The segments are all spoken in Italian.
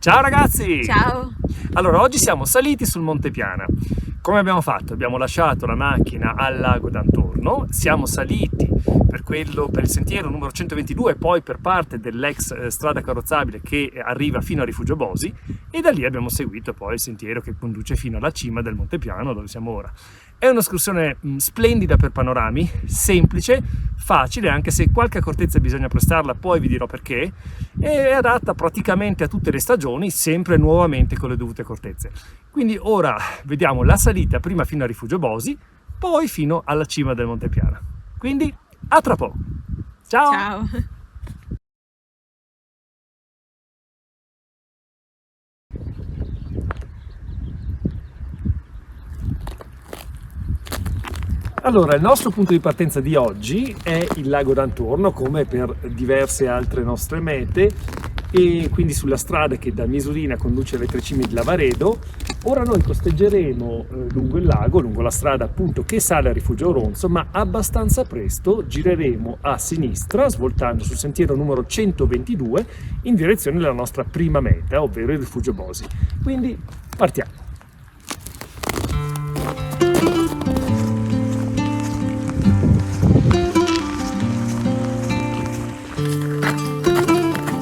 Ciao ragazzi! Ciao! Allora, oggi siamo saliti sul Monte Piana. Come abbiamo fatto? Abbiamo lasciato la macchina al lago d'Antorno, siamo saliti per il sentiero numero 122, poi per parte dell'ex strada carrozzabile che arriva fino a Rifugio Bosi, e da lì abbiamo seguito poi il sentiero che conduce fino alla cima del Monte Piano, dove siamo ora. È un'escursione splendida per panorami, semplice, facile, anche se qualche accortezza bisogna prestarla, poi vi dirò perché, e è adatta praticamente a tutte le stagioni, sempre nuovamente con le dovute accortezze. Quindi ora vediamo la salita prima fino a Rifugio Bosi, poi fino alla cima del Monte Piana. Quindi a tra poco! Ciao! Ciao! Allora, il nostro punto di partenza di oggi è il lago d'Antorno, come per diverse altre nostre mete, e quindi sulla strada che da Misurina conduce alle Tre Cime di Lavaredo. Ora noi costeggeremo lungo il lago, lungo la strada appunto che sale a Rifugio Auronzo, ma abbastanza presto gireremo a sinistra, svoltando sul sentiero numero 122 in direzione della nostra prima meta, ovvero il Rifugio Bosi. Quindi partiamo!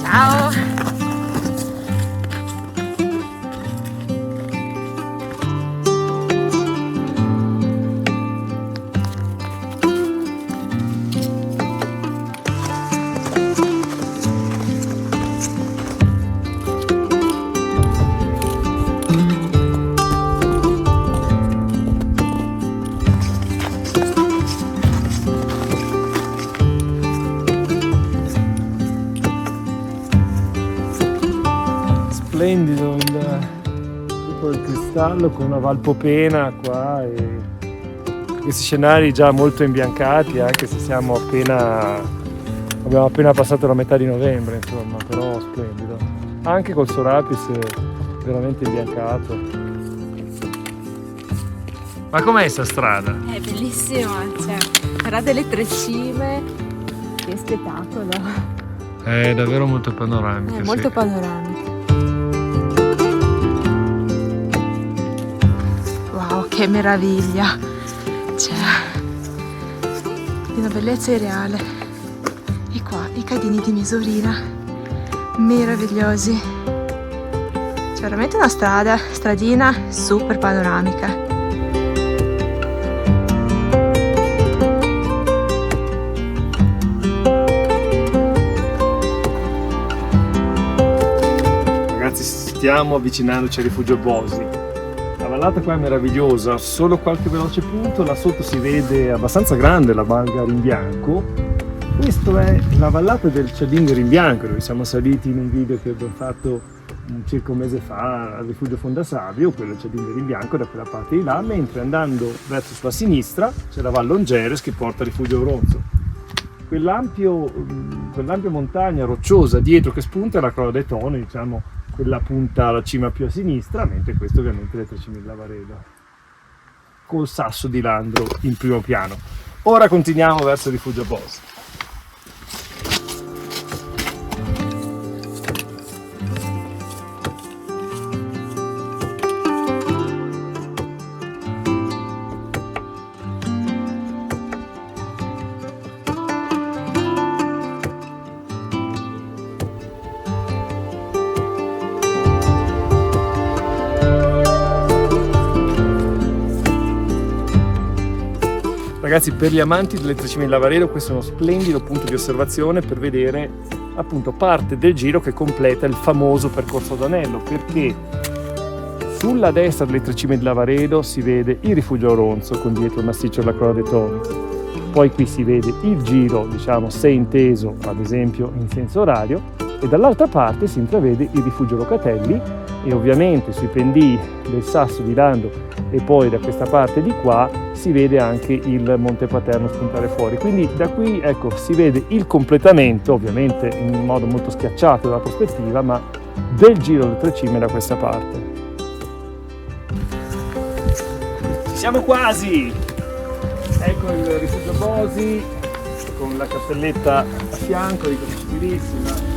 Ciao! Splendido tutto il cristallo con una Valpopena qua e questi scenari già molto imbiancati, anche se abbiamo appena passato la metà di novembre, insomma, però splendido, anche col Sorapis veramente imbiancato. Ma com'è sta strada? È bellissima, cioè, farà delle tre cime, che spettacolo! È davvero molto panoramica. È molto panoramica. Wow, che meraviglia! Cioè, di una bellezza irreale. E qua i cadini di Misurina, meravigliosi. C'è veramente una stradina super panoramica. Ragazzi, stiamo avvicinandoci a Rifugio Bosi. La vallata qua è meravigliosa, solo qualche veloce punto, là sotto si vede abbastanza grande la Val Garimbianco. Questa è la vallata del Ciadin Garimbianco, dove siamo saliti in un video che abbiamo fatto circa un mese fa al Rifugio Fondasavio, quello del Ciadin Garimbianco da quella parte di là, mentre andando verso sulla sinistra c'è la Val Longeres che porta a Rifugio Auronzo. Quell'ampia montagna rocciosa dietro che spunta è la Croda dei Toni, diciamo, quella punta alla cima più a sinistra, mentre questo ovviamente è le Tre Cime di Lavaredo, col Sasso di Landro in primo piano. Ora continuiamo verso Rifugio Bosi. Ragazzi, per gli amanti delle Tre Cime di Lavaredo questo è uno splendido punto di osservazione per vedere appunto parte del giro che completa il famoso percorso ad anello, perché sulla destra delle Tre Cime di Lavaredo si vede il Rifugio Auronzo con dietro il massiccio della Croda dei Toni, poi qui si vede il giro, diciamo, se inteso ad esempio in senso orario, e dall'altra parte si intravede il Rifugio Locatelli e ovviamente sui pendii del Sasso di Landro e poi da questa parte di qua si vede anche il Monte Paterno spuntare fuori. Quindi da qui, ecco, si vede il completamento, ovviamente in modo molto schiacciato dalla prospettiva, ma del giro delle Tre Cime da questa parte. Ci siamo quasi! Ecco il Rifugio Bosi con la cappelletta a fianco di Crocifirissima.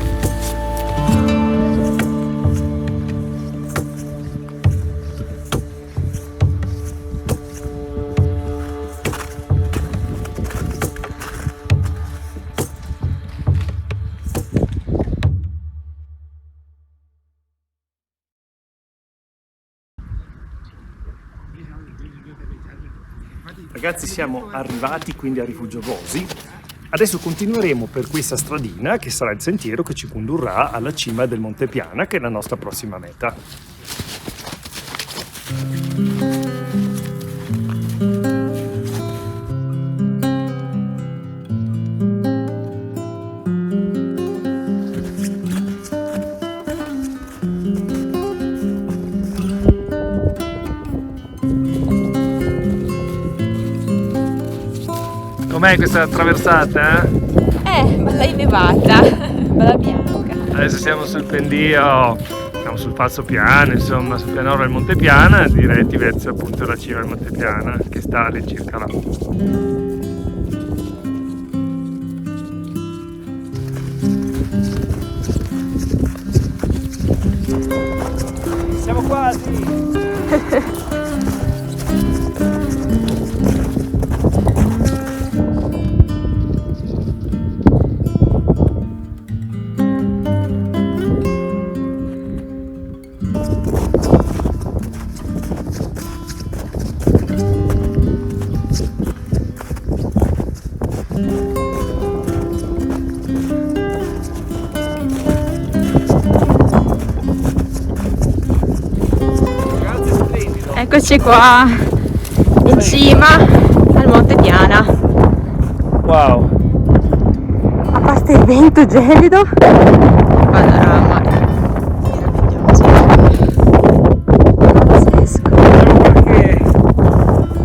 Ragazzi, siamo arrivati quindi a Rifugio Vosi. Adesso continueremo per questa stradina che sarà il sentiero che ci condurrà alla cima del Monte Piana, che è la nostra prossima meta. Com'è questa traversata? Bella innevata, bella bianca. Adesso siamo sul pendio, siamo sul falso piano, insomma, sul pianoro del Monte Piana, diretti verso appunto la cima del Monte Piana, che sta all'incirca là. Siamo quasi! Eccoci qua in cima al Monte Piana. Wow! A parte il vento gelido, panorama meraviglioso. Pazzesco.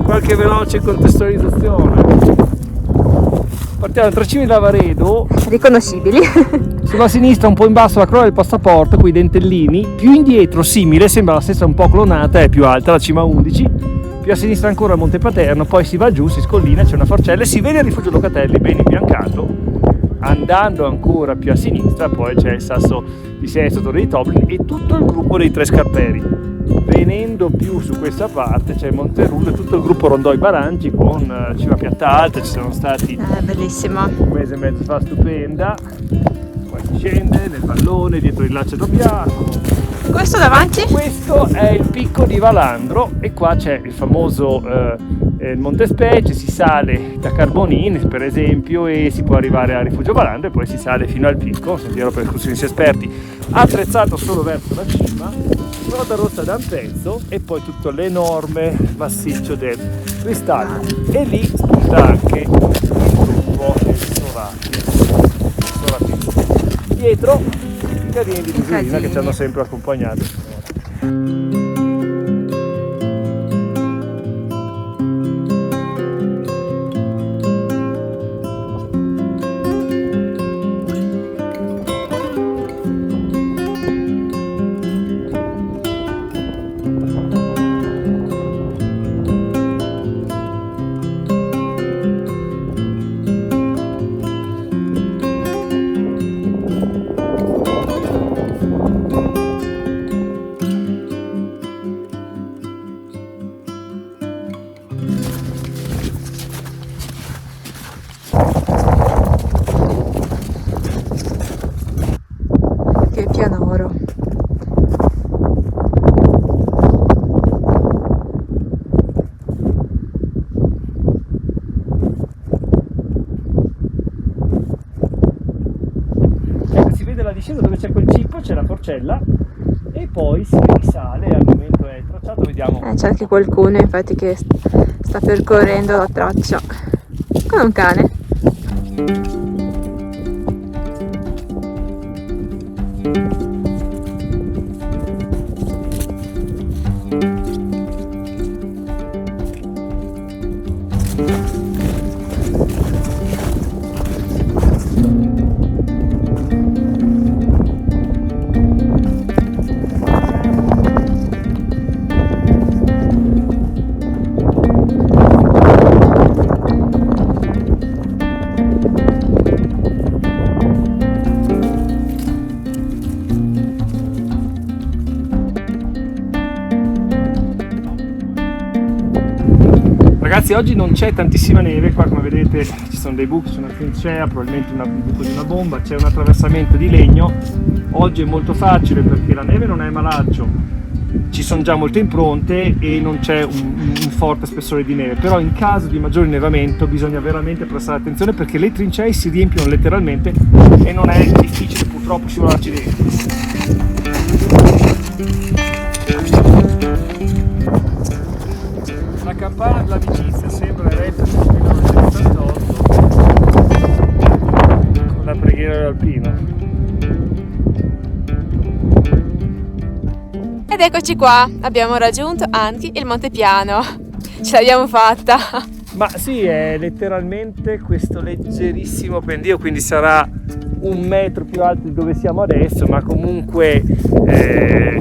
Qualche veloce contestualizzazione. Partiamo da Tracimi Lavaredo. Riconoscibili. Sulla sinistra, un po' in basso, la crolla del passaporto, quei dentellini. Più indietro, simile, sembra la stessa, un po' clonata, è più alta, la cima 11. Più a sinistra ancora il Monte Paterno, poi si va giù, si scollina, c'è una forcella e si vede il Rifugio Locatelli ben imbiancato. Andando ancora più a sinistra, poi c'è il Sasso di Sesto, Torre di Toblin e tutto il gruppo dei Tre Scarperi. Venendo più su questa parte c'è Monte Rullo e tutto il gruppo Rondoi Barangi con Cima Piatta Alta. Ci sono stati Bellissima. un mese e mezzo fa, stupenda. Poi si scende nel vallone dietro il Laceto Bianco. Questo davanti? Questo è il picco di Valandro e qua c'è il famoso il Monte Specie. Si sale da Carbonin per esempio e si può arrivare a Rifugio Valandro e poi si sale fino al picco, sentiero per escursionisti esperti, attrezzato solo verso la cima, strada rossa da un pezzo e poi tutto l'enorme massiccio del Cristallo e lì spunta anche il gruppo del Sorati. Dietro i cadini di Luserina che ci hanno sempre accompagnato. Che pianoro. Ecco, si vede la discesa dove c'è quel cippo, c'è la forcella e poi si risale, al momento è tracciato, vediamo. C'è anche qualcuno infatti che sta percorrendo la traccia con un cane. Ragazzi, oggi non c'è tantissima neve, qua come vedete ci sono dei buchi, c'è una trincea, probabilmente un buco di una bomba, c'è un attraversamento di legno. Oggi è molto facile perché la neve non è malaccio ci sono già molte impronte e non c'è un forte spessore di neve, però in caso di maggiore innevamento bisogna veramente prestare attenzione, perché le trincee si riempiono letteralmente e non è difficile purtroppo scivolarci dentro. La campana dell'amicizia sembra eretta sul 1978 con la preghiera dell'alpino. Ed eccoci qua, abbiamo raggiunto anche il Monte Piano. Ce l'abbiamo fatta. Ma sì, è letteralmente questo leggerissimo pendio, quindi sarà 1 metro più alto di dove siamo adesso, ma comunque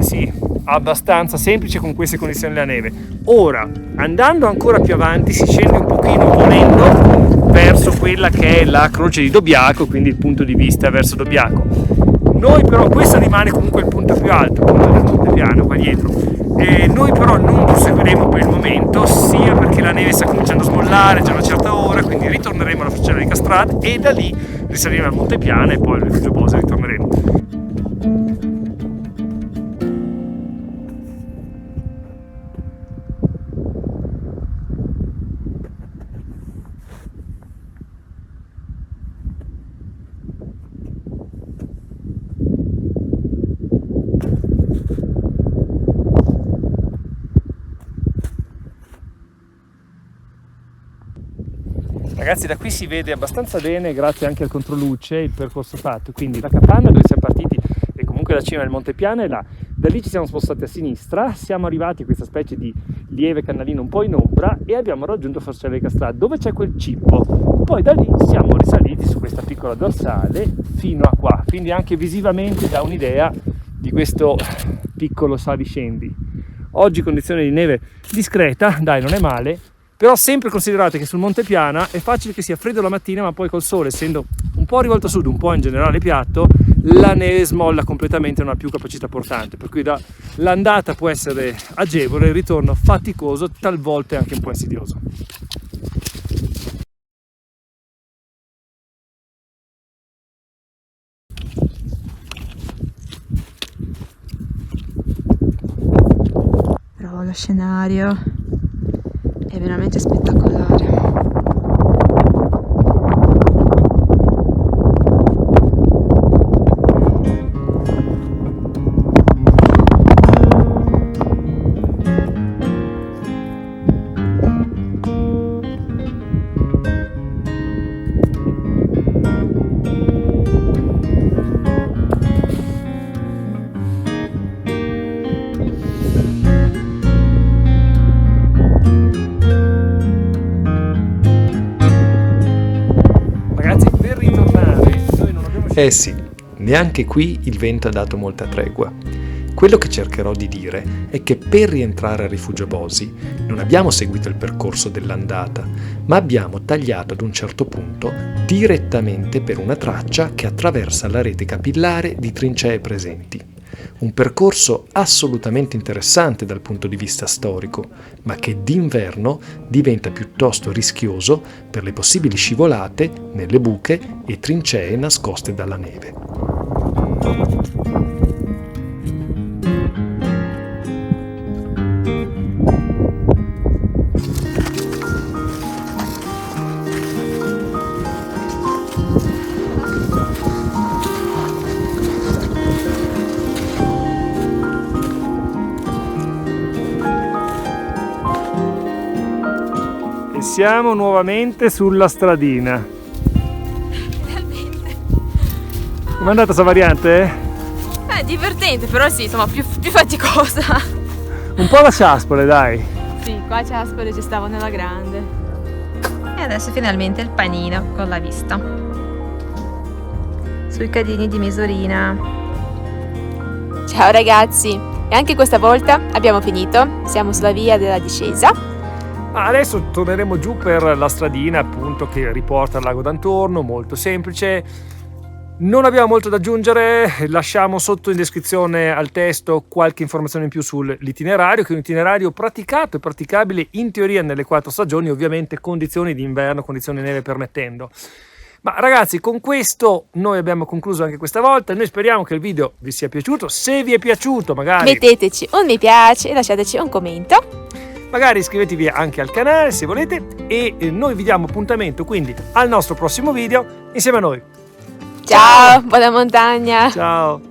sì, abbastanza semplice con queste condizioni della neve. Ora, andando ancora più avanti, si scende un pochino volendo verso quella che è la croce di Dobbiaco, quindi il punto di vista verso Dobbiaco. Noi però, questo rimane comunque il punto più alto, il punto del Monte Piano qua dietro. Noi però non proseguiremo per il momento, sia perché la neve sta cominciando a smollare già a una certa ora, quindi ritorneremo alla Forcella di Castrad e da lì risaliremo al Monte Piano e poi al Rifugio Bose ritorneremo. Ragazzi, da qui si vede abbastanza bene, grazie anche al controluce, il percorso fatto. Quindi la capanna dove siamo partiti e comunque la cima del Monte Piano è là. Da lì ci siamo spostati a sinistra, siamo arrivati a questa specie di lieve canalino un po' in ombra e abbiamo raggiunto Forcella di Castrad, dove c'è quel cippo. Poi da lì siamo risaliti su questa piccola dorsale fino a qua, quindi anche visivamente dà un'idea di questo piccolo saliscendi. Oggi condizione di neve discreta, dai, non è male. Però sempre considerate che sul Monte Piana è facile che sia freddo la mattina, ma poi col sole, essendo un po' rivolto a sud, un po' in generale piatto, la neve smolla completamente e non ha più capacità portante. Per cui l'andata può essere agevole, il ritorno faticoso, talvolta anche un po' insidioso. Però lo scenario è veramente spettacolare. Eh sì, neanche qui il vento ha dato molta tregua. Quello che cercherò di dire è che per rientrare al Rifugio Bosi non abbiamo seguito il percorso dell'andata, ma abbiamo tagliato ad un certo punto direttamente per una traccia che attraversa la rete capillare di trincee presenti. Un percorso assolutamente interessante dal punto di vista storico, ma che d'inverno diventa piuttosto rischioso per le possibili scivolate nelle buche e trincee nascoste dalla neve. Siamo nuovamente sulla stradina. Finalmente. Com'è andata questa variante? Divertente, però sì, insomma, più faticosa. Un po' la ciaspole, dai. Sì, qua ciaspole ci stavo nella grande. E adesso finalmente il panino con la vista. Sui cadini di Misurina. Ciao ragazzi, e anche questa volta abbiamo finito. Siamo sulla via della discesa. Adesso torneremo giù per la stradina, appunto, che riporta al lago d'Antorno, molto semplice. Non abbiamo molto da aggiungere, lasciamo sotto in descrizione al testo qualche informazione in più sull'itinerario, che è un itinerario praticato e praticabile in teoria nelle 4 stagioni, ovviamente condizioni di inverno, condizioni di neve permettendo. Ma ragazzi, con questo noi abbiamo concluso anche questa volta. Noi speriamo che il video vi sia piaciuto. Se vi è piaciuto, magari Metteteci un mi piace e lasciateci un commento. magari iscrivetevi anche al canale se volete e noi vi diamo appuntamento quindi al nostro prossimo video insieme a noi. Ciao, buona montagna! Ciao!